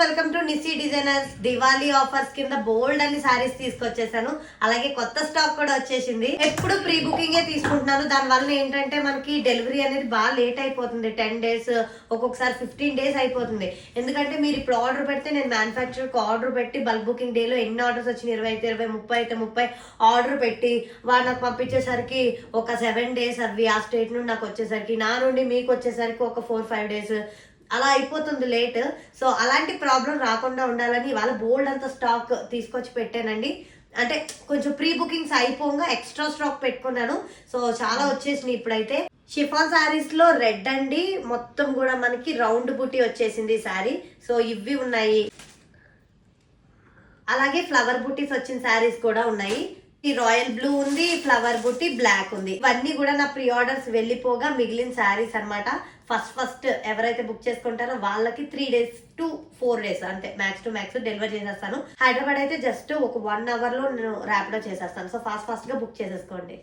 Welcome to Nissy designers. Diwali offers కింద బోల్డ్ అని సారీస్ తీసుకొచ్చేసాను. అలాగే కొత్త స్టాక్ కూడా వచ్చేసింది. ఎప్పుడు ప్రీ బుకింగే తీసుకుంటున్నాను. దాని వల్ల ఏంటంటే మనకి డెలివరీ అనేది బాగా లేట్ అయిపోతుంది. 10 days, ఒక్కొక్కసారి 15 days అయిపోతుంది. ఎందుకంటే మీరు ఇప్పుడు ఆర్డర్ పెడితే నేను మ్యానుఫ్యాక్చర్కి ఆర్డర్ పెట్టి బల్క్ బుకింగ్ డేలో ఎన్ని ఆర్డర్స్ వచ్చినాయి, 20 అయితే 20, 30 అయితే 30 ఆర్డర్ పెట్టి వాళ్ళు నాకు పంపించేసరికి ఒక 7 days అవి ఆ స్టేట్ నుండి నాకు వచ్చేసరికి, నా నుండి మీకు వచ్చేసరికి ఒక 4-5 days అలా అయిపోతుంది లేట్. సో అలాంటి ప్రాబ్లం రాకుండా ఉండాలని ఇవాళ బోల్డ్ అంత స్టాక్ తీసుకొచ్చి పెట్టానండి. అంటే కొంచెం ప్రీ బుకింగ్స్ అయిపోగా ఎక్స్ట్రా స్టాక్ పెట్టుకున్నాను. సో చాలా వచ్చేసినాయి ఇప్పుడైతే. షిఫాన్ శారీస్ లో రెడ్ అండి, మొత్తం కూడా మనకి రౌండ్ బుట్టి వచ్చేసింది శారీ. సో ఇవి ఉన్నాయి, అలాగే ఫ్లవర్ బుట్టీస్ వచ్చిన శారీస్ కూడా ఉన్నాయి. ఈ రాయల్ బ్లూ ఉంది, ఫ్లవర్ బుట్టి బ్లాక్ ఉంది. ఇవన్నీ కూడా నా ప్రీ ఆర్డర్స్ వెళ్ళిపోగా మిగిలిన శారీస్ అనమాట. ఫస్ట్ ఎవరైతే బుక్ చేసుకుంటారో వాళ్ళకి 3 days to 4 days అంతే, మ్యాక్స్ టు మ్యాక్స్ డెలివర్ చేసేస్తాను. హైదరాబాద్ అయితే జస్ట్ ఒక 1 hour లో నేను ర్యాపిడో చేసేస్తాను. సో ఫాస్ట్ గా బుక్ చేసేసుకోండి.